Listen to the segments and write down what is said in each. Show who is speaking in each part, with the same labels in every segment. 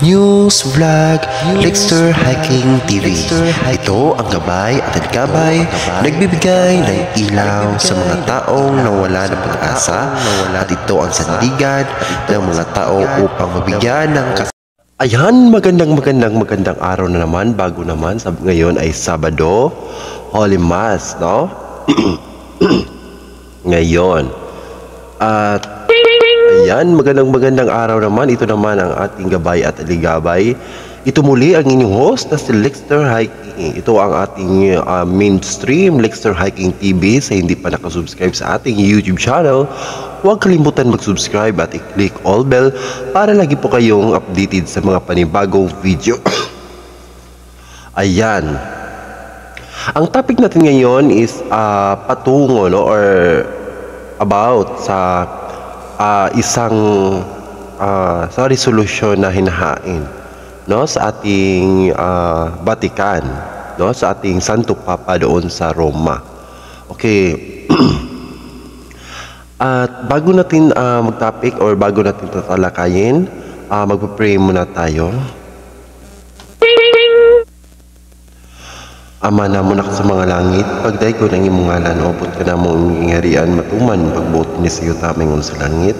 Speaker 1: News Vlog Lexter Hiking TV. Ito ang gabay at gabay nagbibigay ng ilaw sa mga taong nawala ng pag-asa at ito ang sandigan ng mga tao upang mabigyan ng Ayan, magandang araw na naman, bago naman. Ngayon ay Sabado, Holy Mass, no? Ngayon. At ayan, magandang araw naman. Ito naman ang ating gabay at aligabay. Ito muli ang inyong host na si Lexter Hiking. Ito ang ating mainstream Lexter Hiking TV. Sa hindi pa nakasubscribe sa ating YouTube channel, huwag kalimutan mag-subscribe at i-click all bell para lagi po kayong updated sa mga panibagong video. Ayan. Ang topic natin ngayon is patungo, no, or about sa isang sa resolution na hinahain, no, sa ating Vatican, no, sa ating Santo Papa doon sa Roma. Okay. At bago natin mag-topic or bago natin tatalakayin, magpa-pray muna tayo. Ama namon ako sa mga langit, pagday ko ng imong ngalan, opot ka namong ingarian matuman, pagbuti ni sayo taming sa langit.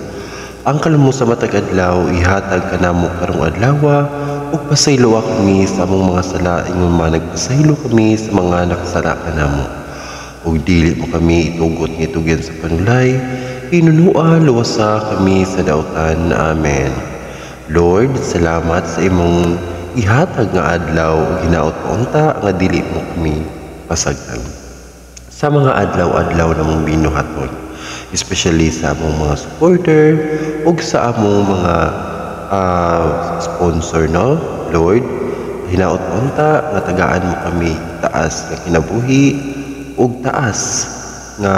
Speaker 1: Ang kalumo sa matag adlaw, ihatag ka namo karong adlaw, ug pasaylo kami sa among mga sala, ingon man nagpasaylo kami sa mga nakasala ka namo. Ug dili mo kami itugot ngitugen sa panulay, inunua luwasa kami sa dautan. Amen. Lord, salamat sa imong ihatag nga adlaw ug hinaot unta nga dili mo kami pasagdan sa mga adlaw-adlaw na mong binuhaton, especially sa among mga supporter ug sa among mga sponsor, no Lord. Hinaot unta nga tagaan mo kami taas nga kinabuhi ug taas nga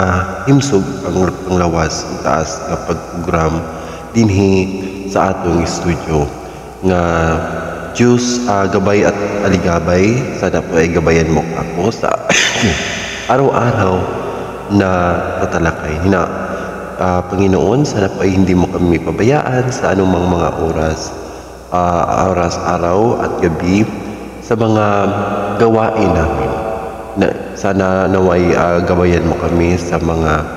Speaker 1: himsog ang lawas, taas nga pagprogram dinhi sa atong studio. Nga Diyos, gabay at aligabay, sana po ay gabayan mo ako sa araw-araw na tatalakay. Panginoon, sana po ay hindi mo kami pabayaan sa anumang mga oras, araw at gabi sa mga gawain namin. Sana naway gabayan mo kami sa mga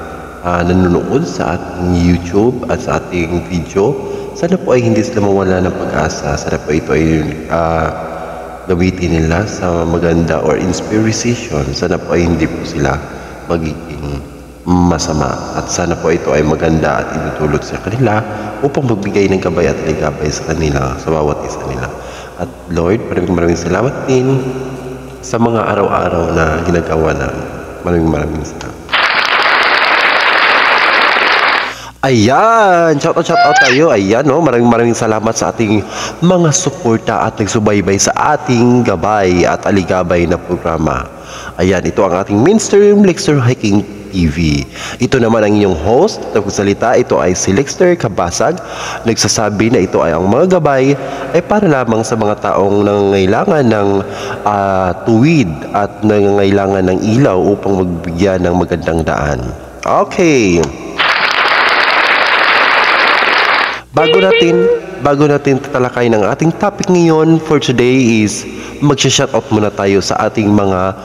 Speaker 1: nanonood sa ating YouTube at sa ating video. Sana po ay hindi sila mawala ng pag-asa. Sana po ito ay gamitin nila sa maganda or inspiration. Sana po ay hindi po sila magiging masama. At sana po ito ay maganda at itutulot sa kanila upang magbigay ng gabay at ligabay sa kanila, sa bawat isa nila. At Lord, maraming salamat din sa mga araw-araw na ginagawa namin. Maraming salamat. Ayan, shout out tayo. Ayan, no, maraming salamat sa ating mga suporta at nagsubaybay sa ating gabay at aligabay na programa. Ayan, ito ang ating mainstream Lexter Hiking TV. Ito naman ang inyong host. Nagsalita, ito ay si Lexter Kabasag. Nagsasabi na ito ay ang mga gabay ay para lamang sa mga taong nangangailangan ng tuwid at nangangailangan ng ilaw upang magbigyan ng magandang daan. Okay. Bago natin tatalakay ng ating topic ngayon for today is magsha-shoutout muna tayo sa ating mga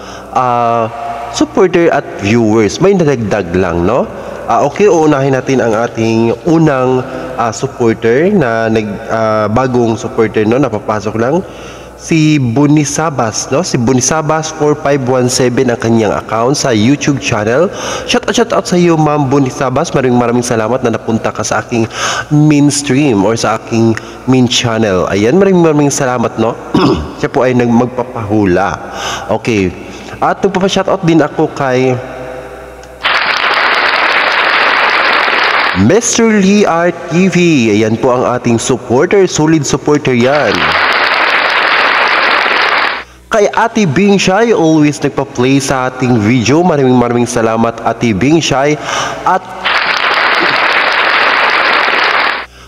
Speaker 1: supporter at viewers. May nadagdag lang, no? Okay, uunahin natin ang ating unang supporter na bagong supporter, no? Napapasok lang. Si Bunisabas, no? Si Bunisabas 4517 ang kanyang account sa YouTube channel. Shout out sa iyo, Ma'am Bunisabas. Maraming salamat na napunta ka sa aking mainstream or sa aking main channel. Ayan, maraming salamat, no? Siya po ay magpapahula. Okay. At nagpapa-shoutout din ako kay Mr. Lee Art TV. Ayan po ang ating supporter, solid supporter yan. Kay Ate Bing Shai, always nagpa-play sa ating video. Maraming salamat, Ate Bing Shai. At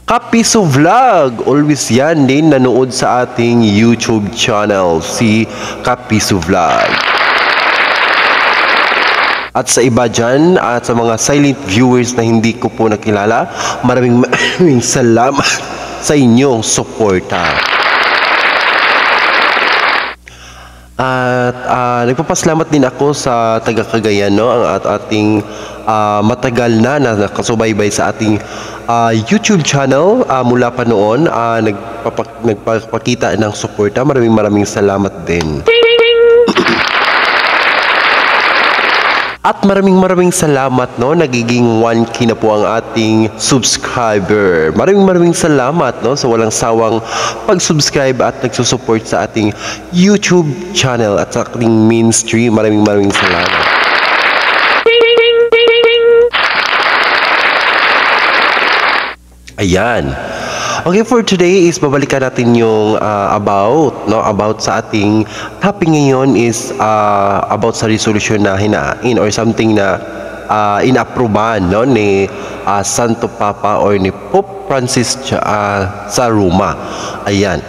Speaker 1: Kapiso Vlog, always yan din nanood sa ating YouTube channel, si Kapiso Vlog. At sa iba dyan, at sa mga silent viewers na hindi ko po nakilala, maraming salamat sa inyong suporta. At nagpapasalamat din ako sa taga Cagayan, no, ang ating matagal na nakasubaybay sa ating YouTube channel mula pa noon, nagpapakita ng suporta. Maraming salamat din. At maraming salamat, no, nagiging 1K na po ang ating subscriber. Maraming salamat, no, sa walang sawang pag-subscribe at nagsusupport sa ating YouTube channel at sa ating mainstream. Maraming salamat. Ayan. Okay, for today is babalikan natin yung about sa ating topic ngayon is about sa resolution na hinain or something na inapprobahan, no, ni Santo Papa or ni Pope Francis sa Roma. Ayan.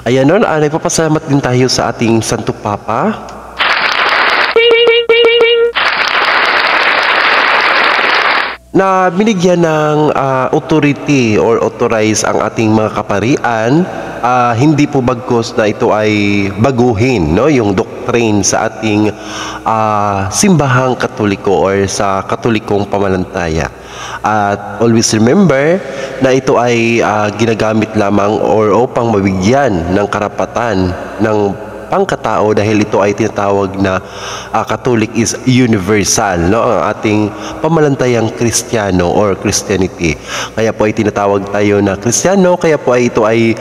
Speaker 1: Ayan, no, nagpapasalamat din tayo sa ating Santo Papa na binigyan ng authority or authorize ang ating mga kaparian, hindi po bagkos na ito ay baguhin, no, yung doctrine sa ating simbahang Katoliko or sa Katolikong pamanantaya. At always remember na ito ay ginagamit lamang or upang mabigyan ng karapatan ng pangkatao dahil ito ay tinatawag na Catholic is universal, no, ang ating pamalantayang Kristiyano or Christianity. Kaya po ay tinatawag tayo na Kristiyano, kaya po ay ito ay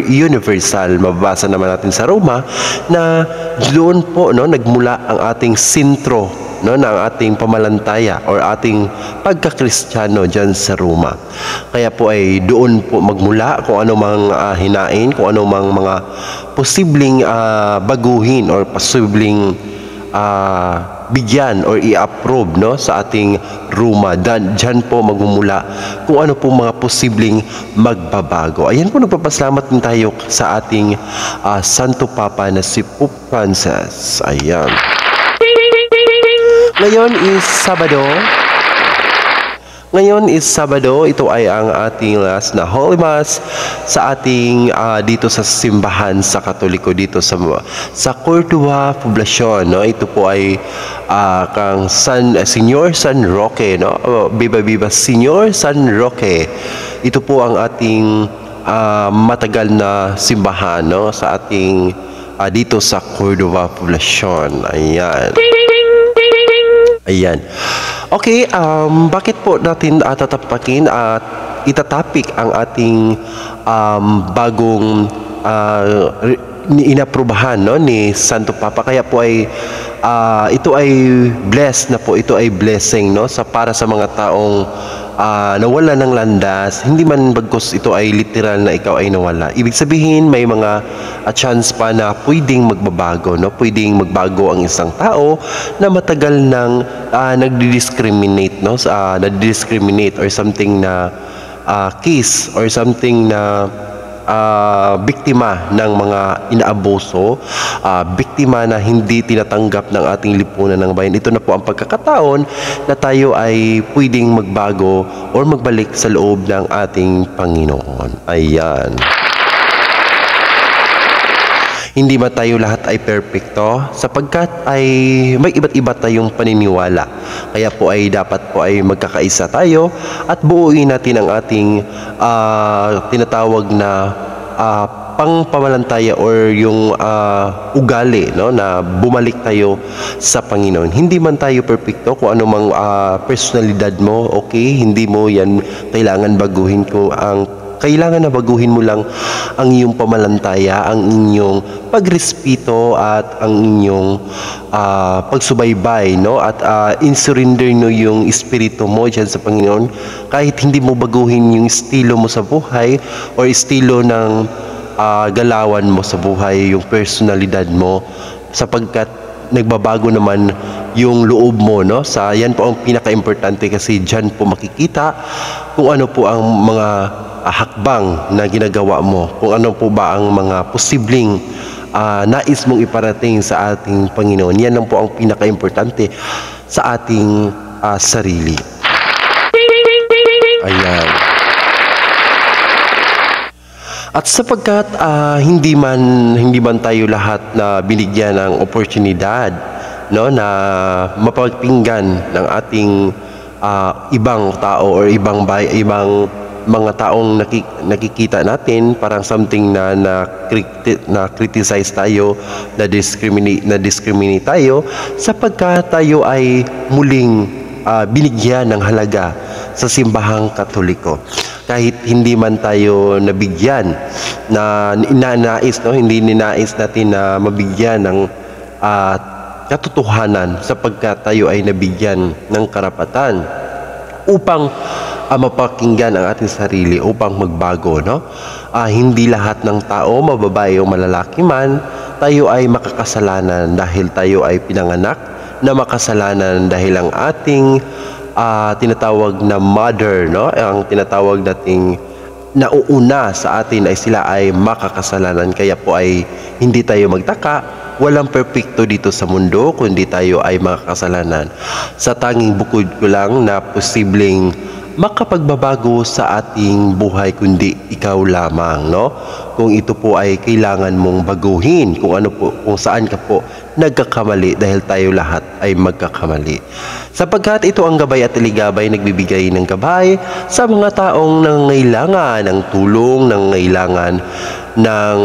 Speaker 1: universal. Mababasa naman natin sa Roma na doon po, no, nagmula ang ating sentro, no, ng ating pamalantaya or ating pagka-Kristiyano dyan sa Roma. Kaya po ay doon po magmula kung ano mang hinain, kung ano mang mga posibleng baguhin or posibleng bigyan or i-approve, no, sa ating Roma. Dyan po magmumula kung ano po mga posibleng magbabago. Ayan po, nagpapasalamat din tayo sa ating Santo Papa na si Pope Francis. Ayan. Ngayon is Sabado. Ito ay ang ating last na Holy Mass sa ating dito sa simbahan sa Katoliko dito sa Cordova Poblacion, no. Ito po ay kang Señor San Roque, no. Viva Señor San Roque. Ito po ang ating matagal na simbahan, no, sa ating dito sa Cordova Poblacion. Ayan. Okay, bakit po natin tatapakin at itatapik ang ating bagong inaprubahan, no, ni Santo Papa? Kaya po ay ito ay blessed na po, ito ay blessing, no, para sa mga taong nawala ng landas, hindi man bagkos ito ay literal na ikaw ay nawala. Ibig sabihin may mga chance pa na pwedeng magbabago, no? Pwedeng magbago ang isang tao na matagal nang nagdi-discriminate, no? Nagdi-discriminate or something na case or something na biktima ng mga inaabuso, biktima na hindi tinatanggap ng ating lipunan ng bayan. Ito na po ang pagkakataon na tayo ay pwedeng magbago or magbalik sa loob ng ating Panginoon. Ayan. Hindi ba tayo lahat ay perpekto? Sapagkat ay may iba't iba tayong paniniwala. Kaya po ay dapat po ay magkakaisa tayo at buuin natin ang ating tinatawag na pangpamalantaya or yung ugali, no, na bumalik tayo sa Panginoon. Hindi man tayo perpekto, kung ano mang personalidad mo, okay, hindi mo yan kailangan baguhin. Kailangan na baguhin mo lang ang iyong pamalantaya, ang inyong pagrespeto at ang inyong pagsubaybay, no, at in-surrender no yung espiritu mo dyan sa Panginoon. Kahit hindi mo baguhin yung estilo mo sa buhay or estilo ng galawan mo sa buhay, yung personalidad mo, sapagkat nagbabago naman yung loob mo, no. Yan po ang pinaka-importante kasi dyan po makikita kung ano po ang mga hakbang na ginagawa mo, kung ano po ba ang mga posibleng nais mong iparating sa ating Panginoon. Yan lang po ang pinaka-importante sa ating sarili. Ayan. At sapagkat hindi man tayo lahat na binigyan ng oportunidad, no, na mapagpinggan ng ating ibang tao or ibang mga taong nakikita natin, parang something na criticize tayo, na discriminate tayo, sapagkat tayo ay muling binigyan ng halaga sa simbahang Katoliko. Kahit hindi man tayo nabigyan na ninanais, no, hindi ninais natin na mabigyan ng katotohanan, sapagkat tayo ay nabigyan ng karapatan upang mapakinggan ang ating sarili, upang magbago, no? Hindi lahat ng tao, mababae o malalaki man, tayo ay makakasalanan dahil tayo ay pinanganak na makasalanan, dahil ang ating tinatawag na mother, no, ang tinatawag nating nauuna sa atin ay sila ay makakasalanan. Kaya po ay hindi tayo magtaka, walang perpekto dito sa mundo, kundi tayo ay makakasalanan. Sa tanging bukod ko lang na posibleng makapagbabago sa ating buhay, kundi ikaw lamang, no? Kung ito po ay kailangan mong baguhin, kung saan ka po nagkakamali, dahil tayo lahat ay magkakamali. Sapagkat ito ang Gabay at Ligabay, nagbibigay ng gabay sa mga taong nangangailangan ng tulong, nangangailangan ng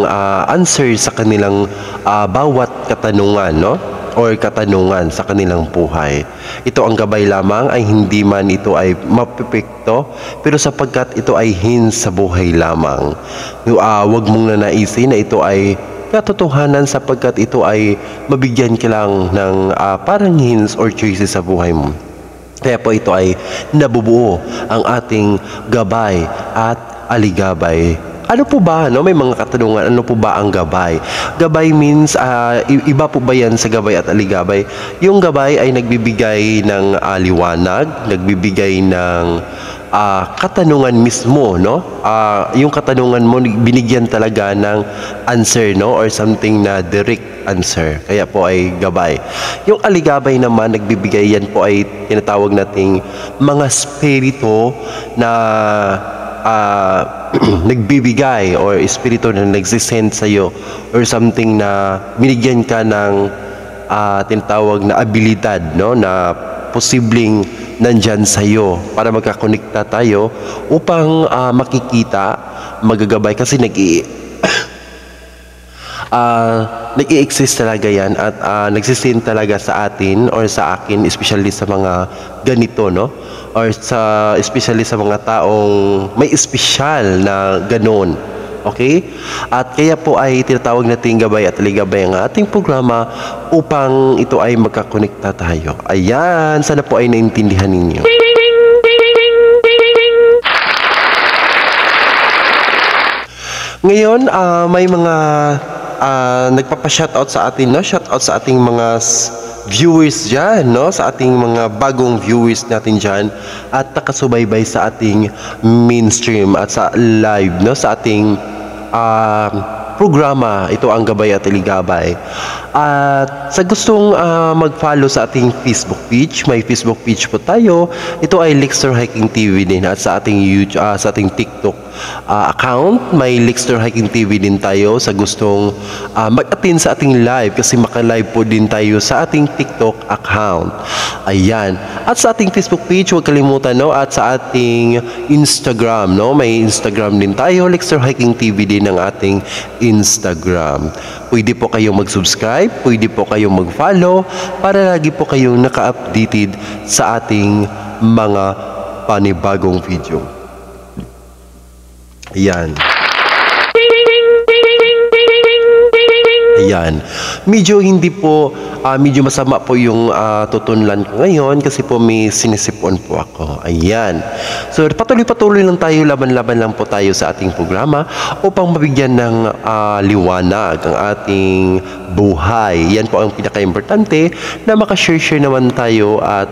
Speaker 1: answer sa kanilang bawat katanungan, no? Or katanungan sa kanilang buhay. Ito ang gabay lamang, ay hindi man ito ay mapepekto, pero sapagkat ito ay hints sa buhay lamang. Huwag mong nanaisin na ito ay katotohanan, sapagkat ito ay mabigyan ka lang ng parang hints or choices sa buhay mo. Kaya po ito ay nabubuo ang ating gabay at aligabay. Ano po ba, no? May mga katanungan, ano po ba ang gabay? Gabay means, iba po ba yan sa gabay at aligabay? Yung gabay ay nagbibigay ng liwanag, nagbibigay ng katanungan mismo, no? Yung katanungan mo, binigyan talaga ng answer, no? Or something na direct answer. Kaya po ay gabay. Yung aligabay naman, nagbibigay, yan po ay tinatawag nating mga spirito na nagbibigay, or espiritu na nagsisend sa iyo, or something na binigyan ka ng tinatawag na abilidad, no, na posibleng nandyan sa iyo para magkakonekta tayo upang makikita, magagabay, kasi nag-i-exist talaga yan, at nagsisend talaga sa atin or sa akin, especially sa mga ganito, no, or especially sa mga taong may espesyal na ganon. Okay? At kaya po ay tinatawag natin Gabay at Ligabay ang ating programa upang ito ay magkakonekta tayo. Ayan, sana po ay naintindihan ninyo. Ngayon, may mga nagpapa-shoutout sa atin, no? Shoutout sa ating mga viewers dyan, no? Sa ating mga bagong viewers natin dyan, at nakasubaybay sa ating mainstream at sa live, no? Sa ating programa. Ito ang Gabay at Ligabay. At sa gustong mag-follow sa ating Facebook page, may Facebook page po tayo. Ito ay Lixter Hiking TV din, at sa ating YouTube, sa ating TikTok account, may Lixter Hiking TV din tayo. Sa gustong mag-attend sa ating live, kasi maka-live po din tayo sa ating TikTok account. Ayan. At sa ating Facebook page, huwag kalimutan, no? At sa ating Instagram, no? May Instagram din tayo, Lixter Hiking TV din ang ating Instagram. Pwede po kayong mag-subscribe, pwede po kayong mag-follow para lagi po kayong naka-updated sa ating mga panibagong video. Ayan. Ayan. Medyo masama po yung tutunlan ko ngayon, kasi po may sinisipon po ako. Ayan. So patuloy-patuloy lang tayo, laban-laban lang po tayo sa ating programa upang mabigyan ng liwanag ang ating buhay. Yan po ang pinaka-importante, na makashare naman tayo at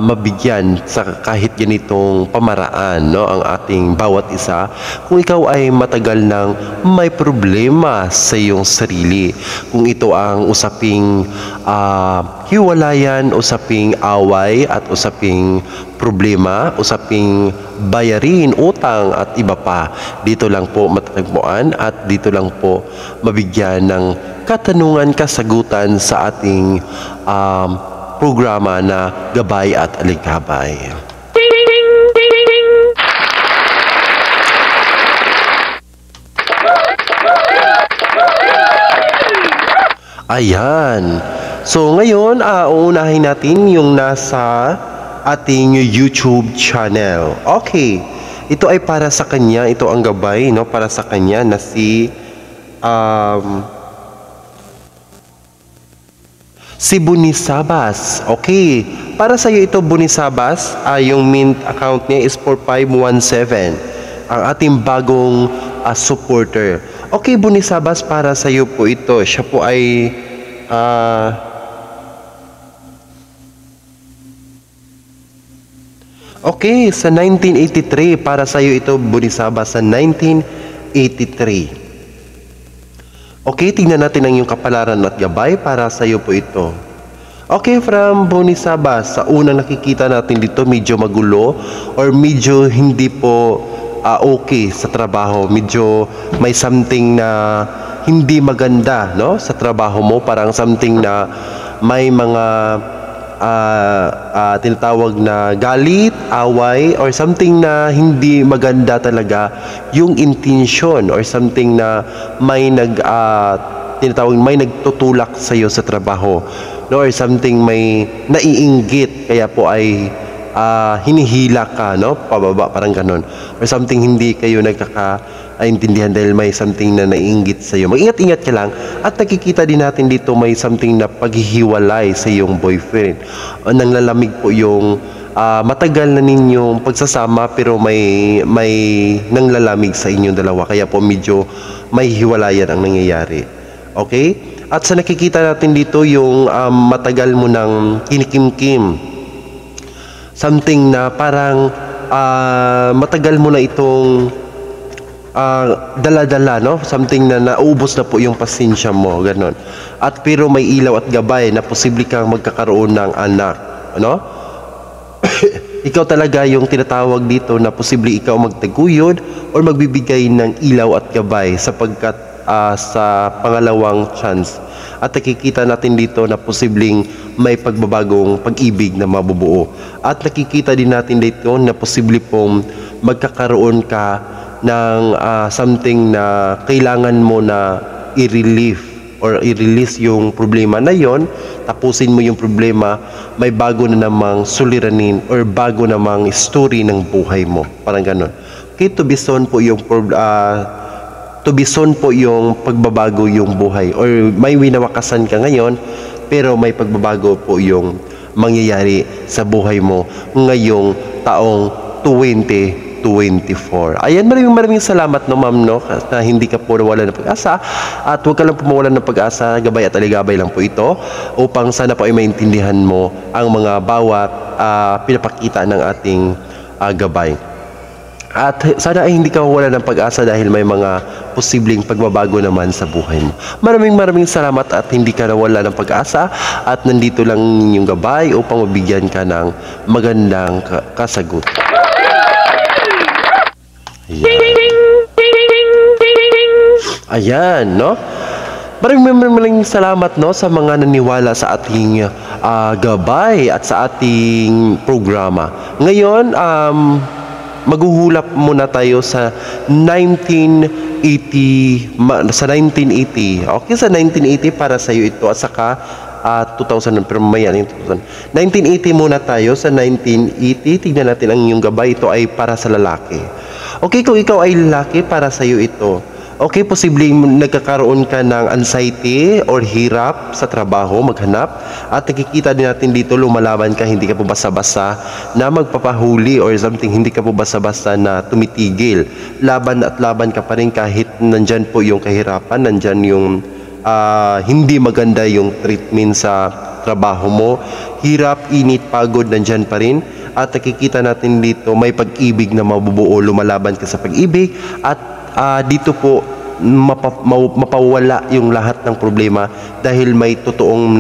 Speaker 1: mabigyan sa kahit ganitong pamaraan, no, ang ating bawat isa. Kung ikaw ay matagal nang may problema sa iyong sarili, kung ito ang usaping hiwalayan, usaping away at usaping problema, usaping bayarin, utang at iba pa, dito lang po matatagpuan at dito lang po mabigyan ng katanungan, kasagutan sa ating programa na Gabay at Alikabay. Ayan. So ngayon, uunahin natin yung nasa ating YouTube channel. Okay. Ito ay para sa kanya, ito ang gabay, no, para sa kanya na si Bunisabas. Okay. Para sa iyo ito, Bunisabas, yung mint account niya is 4517. Ang ating bagong supporter. Okay, Bunisabas, para sa iyo po ito. Siya po ay okay, sa 1983. Para sa iyo ito, Bunisabas, sa 1983. Okay, tingnan natin ang iyong kapalaran at gabay. Para sa iyo po ito. Okay, from Bunisabas, sa unang nakikita natin dito, medyo magulo or medyo hindi po okay sa trabaho. Medyo may something na hindi maganda, no, sa trabaho mo. Parang something na may mga tinatawag na galit, away, or something na hindi maganda talaga yung intention, or something na may tinatawag, may nagtutulak sa iyo sa trabaho, no, or something may naiinggit, kaya po ay hinihila ka, no, pababa, parang ganon, or something hindi kayo nagkakaintindihan dahil may something na naiinggit sa iyo. Mag-ingat-ingat ka lang. At nakikita din natin dito may something na paghihiwalay sa iyong boyfriend. Nanglalamig po yung matagal na ninyong pagsasama, pero may nanglalamig sa inyong dalawa, kaya po medyo may hiwalayan ang nangyayari. Okay? At sa nakikita natin dito yung matagal mo nang kinikimkim, something na parang matagal mo na itong dala-dala, no? Something na naubos na po yung pasensya mo, ganon. At pero may ilaw at gabay na posible kang magkakaroon ng anak, ano? Ikaw talaga yung tinatawag dito na posible ikaw magtaguyod or magbibigay ng ilaw at gabay sapagkat sa pangalawang chance. At nakikita natin dito na posibleng may pagbabagong pag-ibig na mabubuo. At nakikita din natin dito na posible pong magkakaroon ka ng something na kailangan mo na i-relieve or i-release yung problema na yon. Tapusin mo yung problema, may bago na namang suliranin or bago namang story ng buhay mo. Parang ganon. Okay, to be soon po yung pagbabago yung buhay, or may winawakasan ka ngayon pero may pagbabago po yung mangyayari sa buhay mo ngayong taong 2024. Ayan, maraming salamat, no, ma'am, no, na hindi ka po nawalan ng pag-asa, at huwag ka lang pumawalan ng pag-asa. Gabay at aligabay lang po ito upang sana po ay maintindihan mo ang mga bawat pinapakita ng ating gabay. At sana ay hindi ka wala ng pag-asa dahil may mga posibleng pagbabago naman sa buhay mo. Maraming salamat at hindi ka nawala ng pag-asa, at nandito lang yung gabay upang mabigyan ka ng magandang kasagutan. Ayan, no? Maraming salamat, no, sa mga naniwala sa ating gabay at sa ating programa. Ngayon, maghuhulap muna tayo sa 1980. Okay, sa 1980 para sa iyo ito, at saka 2000, pero mamaya yung 2000. 1980 muna tayo. Sa 1980, tignan natin ang iyong gabay. Ito ay para sa lalaki. Okay, kung ikaw ay lalaki, para sa iyo ito. Okay, posibleng nagkakaroon ka ng anxiety or hirap sa trabaho, maghanap. At nakikita din natin dito, lumalaban ka, hindi ka po basta-basta na magpapahuli or something, hindi ka po basta-basta na tumitigil. Laban at laban ka pa rin kahit nandyan po yung kahirapan, nandyan yung hindi maganda yung treatment sa trabaho mo. Hirap, init, pagod, nandyan pa rin. At nakikita natin dito may pag-ibig na mabubuo, lumalaban ka sa pag-ibig. At dito po mapawala yung lahat ng problema dahil may totoong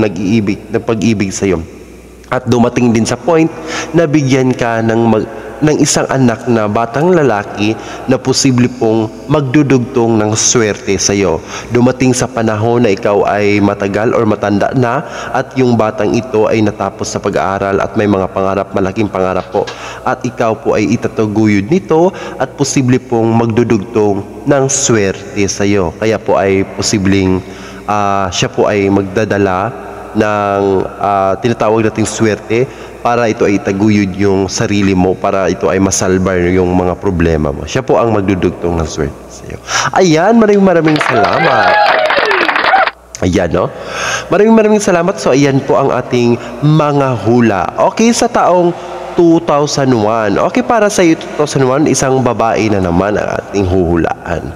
Speaker 1: pag-ibig sa iyo. At dumating din sa point na bigyan ka ng isang anak na batang lalaki na posible pong magdudugtong ng swerte sa iyo. Dumating sa panahon na ikaw ay matagal or matanda na at yung batang ito ay natapos sa pag-aaral at may mga pangarap, malaking pangarap po. At ikaw po ay itataguyod nito at posible pong magdudugtong ng swerte sa iyo. Kaya po ay posibleng siya po ay magdadala ng tinatawag nating swerte para ito ay taguyod yung sarili mo, para ito ay masalbar yung mga problema mo. Siya po ang magdudugtong ng swerte sa iyo. Ayan, maraming salamat. Ayan, no? Maraming salamat. So, ayan po ang ating mga hula. Okay, sa taong 2001. Okay, para sa iyo 2001, isang babae na naman ang ating huhulaan.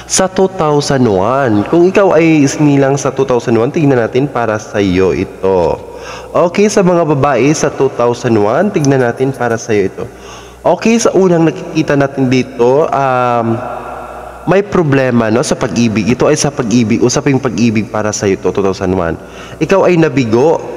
Speaker 1: Sa 2001, kung ikaw ay isinilang sa 2001, tignan natin para sa iyo ito. Okay, sa mga babae sa 2001, tignan natin para sa iyo ito. Okay, sa unang nakikita natin dito, may problema, no, sa pag-ibig. Ito ay sa pag-ibig, usaping pag-ibig para sa iyo ito, 2001. Ikaw ay nabigo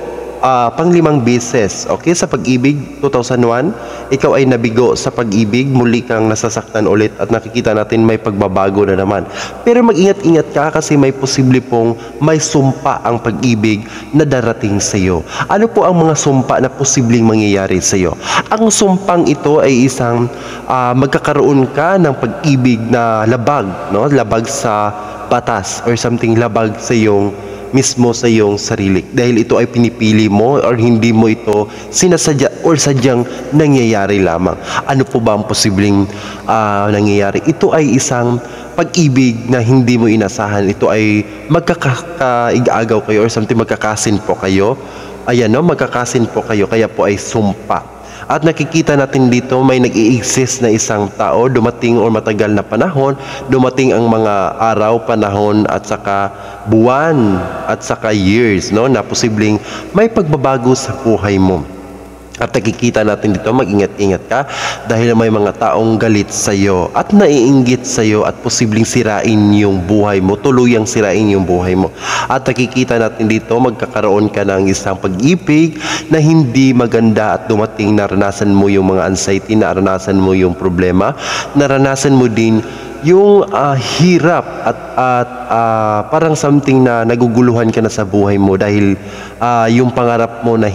Speaker 1: pang-5 beses. Okay, sa pag-ibig 2001, ikaw ay nabigo sa pag-ibig, muli kang nasasaktan ulit at nakikita natin may pagbabago na naman. Pero mag-ingat-ingat ka kasi may posible pong may sumpa ang pag-ibig na darating sa iyo. Ano po ang mga sumpa na posibleng mangyayari sa iyo? Ang sumpang ito ay isang magkakaroon ka ng pag-ibig na labag, no? Labag sa batas or something, labag sa iyong mismo sa iyong sarili dahil ito ay pinipili mo or hindi mo ito sinasadya or sadyang nangyayari lamang. Ano po ba ang posibleng nangyayari? Ito ay isang pag-ibig na hindi mo inasahan. Ito ay magkakaig-agaw kayo or something, magkakasin po kayo. Ayan, no? Magkakasin po kayo, kaya po ay sumpa. At nakikita natin dito may nag-i-exist na isang tao, dumating o matagal na panahon, dumating ang mga araw, panahon at saka buwan at saka years, no, na posibleng may pagbabago sa buhay mo. At nakikita natin dito, mag-ingat-ingat ka dahil may mga taong galit sa iyo at naiinggit sa iyo at posibleng sirain yung buhay mo, tuluyang sirain yung buhay mo. At nakikita natin dito, magkakaroon ka ng isang pag-ibig na hindi maganda at dumating, naranasan mo yung mga anxiety, naranasan mo yung problema, naranasan mo din yung hirap at parang something na naguguluhan ka na sa buhay mo dahil yung pangarap mo na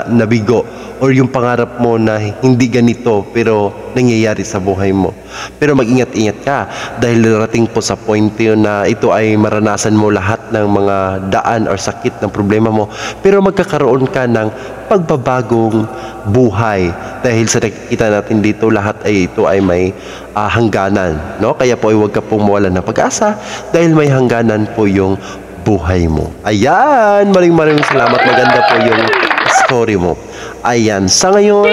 Speaker 1: nabigo or yung pangarap mo na hindi ganito pero nangyayari sa buhay mo. Pero mag-ingat-ingat ka dahil darating po sa point yun na ito ay maranasan mo lahat ng mga daan or sakit ng problema mo, pero magkakaroon ka ng pagbabagong buhay dahil sa nakikita natin dito, lahat ay ito ay may hangganan, no? Kaya po ay huwag ka pong mawalan ng pag-asa dahil may hangganan po yung buhay mo. Ayan, maraming salamat, maganda po yung story mo. Ayan, sa ngayon,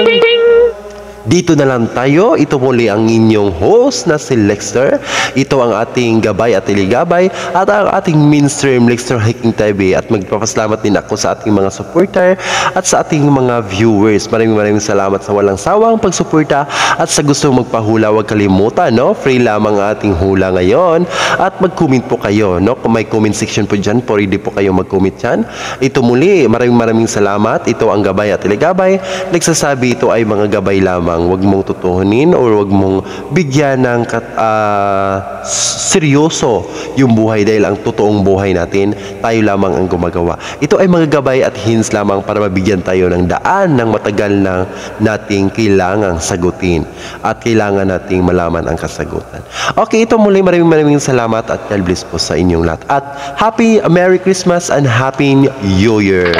Speaker 1: dito na lang tayo. Ito muli ang inyong host na si Lexter. Ito ang ating gabay at iligabay at ang ating mainstream Lexter Hiking TV. At magpapasalamat din ako sa ating mga supporter at sa ating mga viewers. Maraming salamat sa walang sawang pagsuporta at sa gusto magpahula, huwag kalimutan, no? Free lamang ating hula ngayon. At mag-comment po kayo, no? Kung may comment section po dyan, pwede po kayo mag-comment dyan. Ito muli, maraming salamat. Ito ang gabay at iligabay. Nagsasabi ito ay mga gabay lamang. Huwag mong tutuhanin o huwag mong bigyan ng seryoso yung buhay dahil ang totoong buhay natin, tayo lamang ang gumagawa. Ito ay mga gabay at hints lamang para mabigyan tayo ng daan ng matagal na nating kailangang sagutin at kailangan nating malaman ang kasagutan. Okay, ito muli, maraming salamat at God bless po sa inyong lahat. At Happy Merry Christmas and Happy New Year!